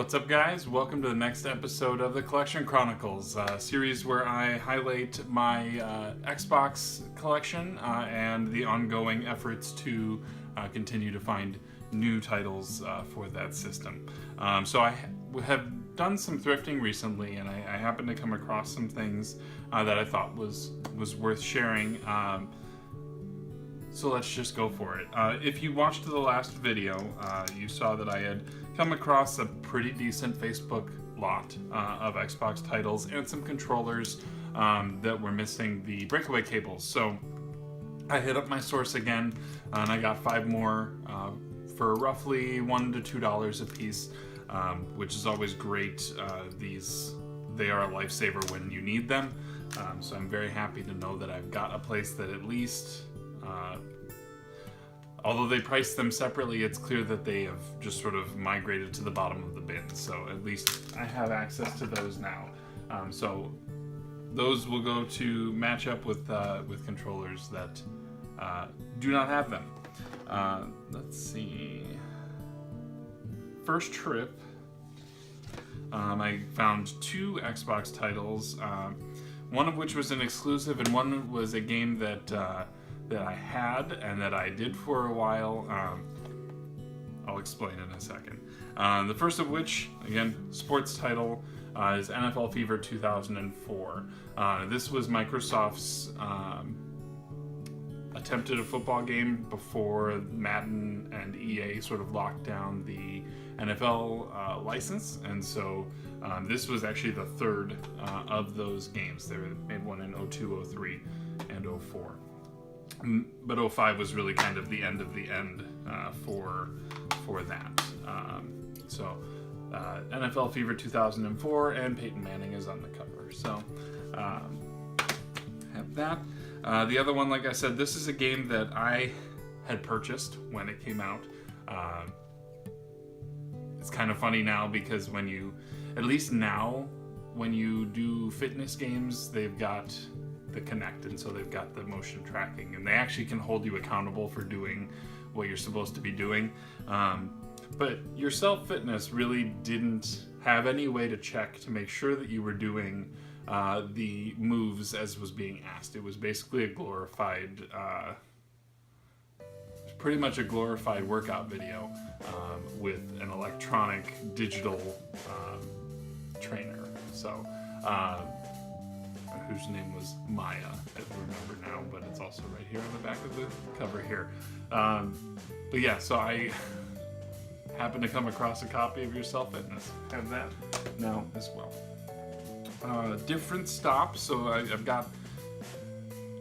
What's up, guys? Welcome to the next episode of the ColleXion Chronicles, a series where I highlight my Xbox collection and the ongoing efforts to continue to find new titles for that system. So I have done some thrifting recently, and I happened to come across some things that I thought was worth sharing. So let's just go for it. If you watched the last video, you saw that I had come across a pretty decent Facebook lot of Xbox titles and some controllers that were missing the breakaway cables. So I hit up my source again, and I got 5 more for roughly $1 to $2 a piece, which is always great. They are a lifesaver when you need them. So I'm very happy to know that I've got a place that at least, although they price them separately, it's clear that they have just sort of migrated to the bottom of the bin. So at least I have access to those now. So those will go to match up with controllers that do not have them. Let's see. First trip, I found 2 Xbox titles. One of which was an exclusive, and one was a game that I had and that I did for a while. I'll explain in a second. The first of which, again, sports title, is NFL Fever 2004. This was Microsoft's attempt at a football game before Madden and EA sort of locked down the NFL license, and so this was actually the third of those games. They made one in 02, 03, and 04. But 05 was really kind of the end of the end for that. NFL Fever 2004, and Peyton Manning is on the cover. So have that. The other one, like I said, this is a game that I had purchased when it came out. It's kind of funny now because when you do fitness games, they've got the Kinect, and so they've got the motion tracking, and they actually can hold you accountable for doing what you're supposed to be doing. But your self-fitness really didn't have any way to check to make sure that you were doing the moves as was being asked. It was basically a glorified, pretty much a glorified workout video with an electronic digital trainer. So, whose name was Maya, I remember now, but it's also right here on the back of the cover here. But yeah, so I happened to come across a copy of Your Self-Fitness. Have that now as well. Different stops, so I've got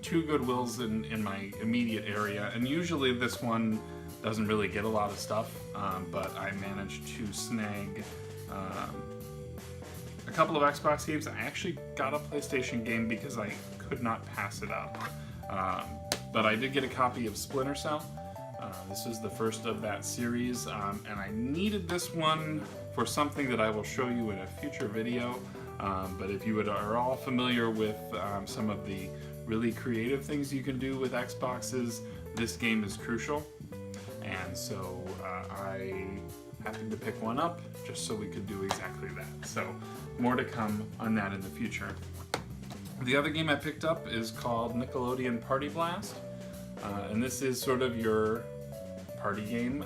2 Goodwills in my immediate area, and usually this one doesn't really get a lot of stuff, but I managed to snag a couple of Xbox games. I actually got a PlayStation game because I could not pass it up. But I did get a copy of Splinter Cell. This is the first of that series, and I needed this one for something that I will show you in a future video. But if you are all familiar with some of the really creative things you can do with Xboxes, this game is crucial. And so I happened to pick one up just so we could do exactly that. So more to come on that in the future. The other game I picked up is called Nickelodeon Party Blast. And this is sort of your party game,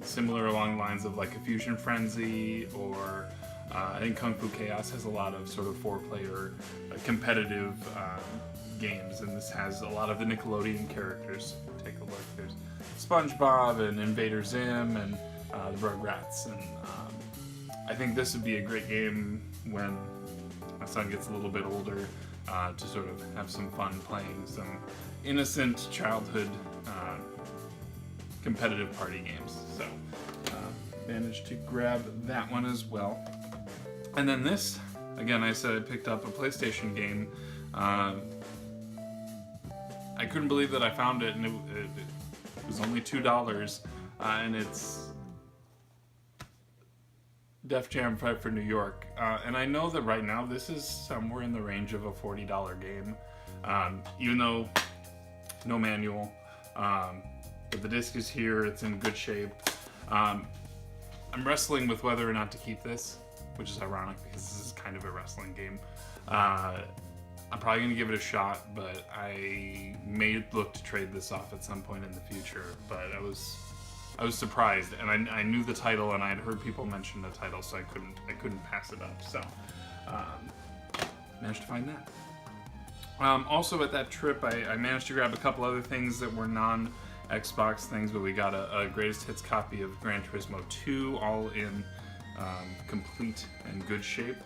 similar along the lines of like a Fusion Frenzy, or I think Kung Fu Chaos has a lot of sort of 4-player competitive games, and this has a lot of the Nickelodeon characters. Take a look. There's SpongeBob and Invader Zim and the Rugrats, and I think this would be a great game when my son gets a little bit older to sort of have some fun playing some innocent childhood competitive party games. So managed to grab that one as well. And then this, again, I said I picked up a PlayStation game. I couldn't believe that I found it, and it was only $2, and it's Def Jam 5 for New York. And I know that right now this is somewhere in the range of a $40 game, even though no manual. But the disc is here, it's in good shape. I'm wrestling with whether or not to keep this, which is ironic because this is kind of a wrestling game. I'm probably going to give it a shot, but I may look to trade this off at some point in the future. But I was surprised, and I knew the title, and I'd heard people mention the title, so I couldn't pass it up. So managed to find that. Also at that trip, I managed to grab a couple other things that were non-Xbox things, but we got a greatest hits copy of Gran Turismo 2, all in complete and good shape.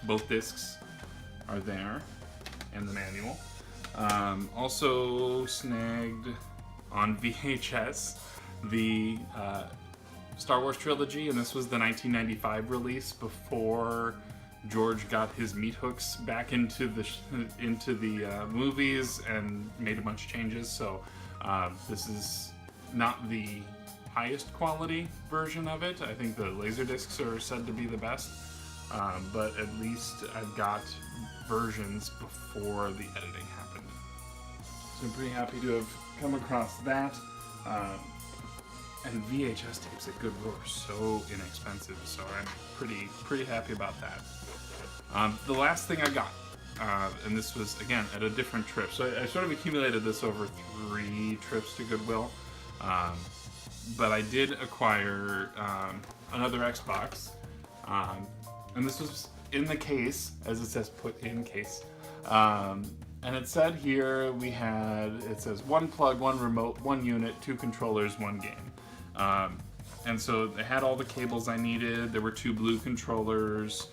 Both discs are there, and the manual. Also snagged on VHS the Star Wars Trilogy, and this was the 1995 release before George got his meat hooks back into the movies and made a bunch of changes. So this is not the highest quality version of it. I think the Laserdiscs are said to be the best, but at least I've got versions before the editing happened. So I'm pretty happy to have come across that. And VHS tapes at Goodwill are so inexpensive, so I'm pretty happy about that. The last thing I got, and this was again at a different trip, so I sort of accumulated this over 3 trips to Goodwill, but I did acquire another Xbox, and this was in the case, as it says, put in case. And it said here it says 1 plug, 1 remote, 1 unit, 2 controllers, 1 game. And so they had all the cables I needed. There were 2 blue controllers.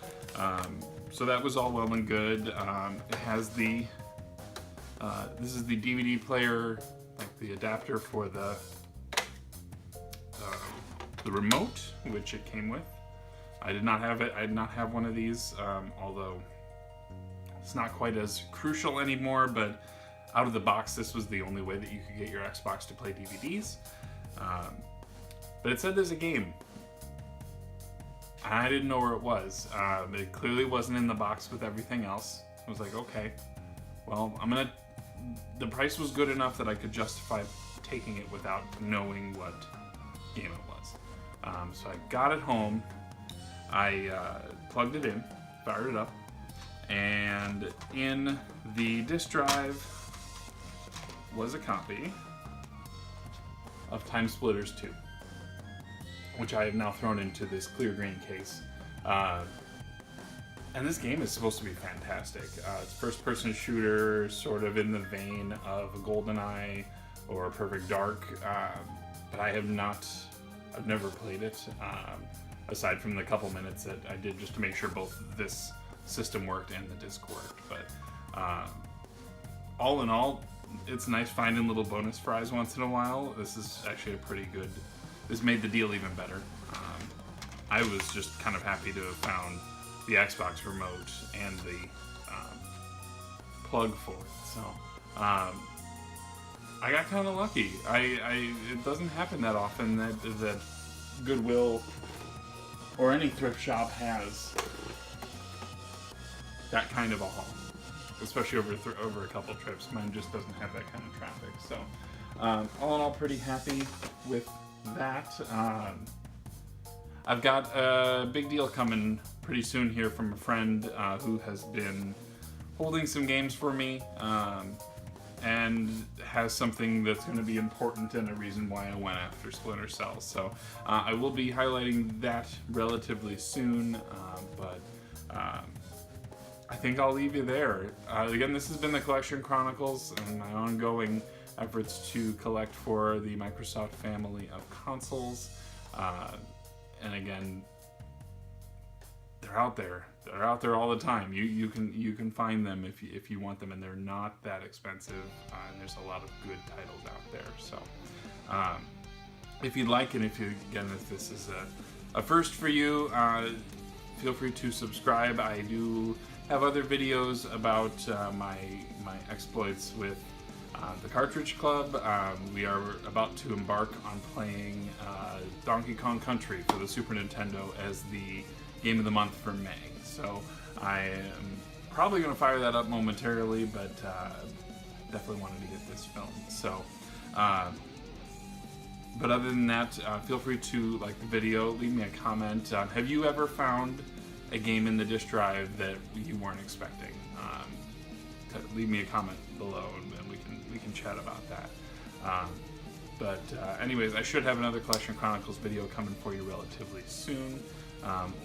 So that was all well and good. It has this is the DVD player, like the adapter for the remote, which it came with. I did not have it. I did not have one of these, although it's not quite as crucial anymore, but out of the box, this was the only way that you could get your Xbox to play DVDs. But it said there's a game. I didn't know where it was. It clearly wasn't in the box with everything else. I was like, okay, well, the price was good enough that I could justify taking it without knowing what game it was. So I got it home. I plugged it in, fired it up, and in the disk drive was a copy of Timesplitters 2, which I have now thrown into this clear green case. And this game is supposed to be fantastic. It's first-person shooter, sort of in the vein of a GoldenEye or a Perfect Dark, but I've never played it, aside from the couple minutes that I did just to make sure both this system worked and the disc worked. But all in all, it's nice finding little bonus fries once in a while. This is actually a pretty good. This made the deal even better. I was just kind of happy to have found the Xbox remote and the plug for it. So I got kind of lucky. It doesn't happen that often that Goodwill or any thrift shop has that kind of a haul, especially over a couple trips. Mine just doesn't have that kind of traffic. So all in all, pretty happy with that. I've got a big deal coming pretty soon here from a friend who has been holding some games for me and has something that's going to be important and a reason why I went after Splinter Cell. So I will be highlighting that relatively soon, but I think I'll leave you there. Again, this has been the ColleXion Chronicles and my ongoing efforts to collect for the Microsoft family of consoles. And again, they're out there. They're out there all the time. You can find them if you want them, and they're not that expensive. And there's a lot of good titles out there. So if you'd like, and if this is a first for you, feel free to subscribe. I do have other videos about my exploits with the Cartridge Club. We are about to embark on playing Donkey Kong Country for the Super Nintendo as the game of the month for May. So I am probably going to fire that up momentarily, but definitely wanted to get this filmed. So But other than that, feel free to like the video, leave me a comment. Have you ever found a game in the disk drive that you weren't expecting? Leave me a comment below, and we can chat about that. Anyways, I should have another ColleXion Chronicles video coming for you relatively soon,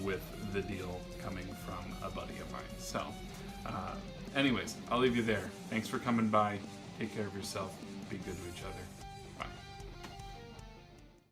with the deal coming from a buddy of mine. So, anyways, I'll leave you there. Thanks for coming by. Take care of yourself. Be good to each other.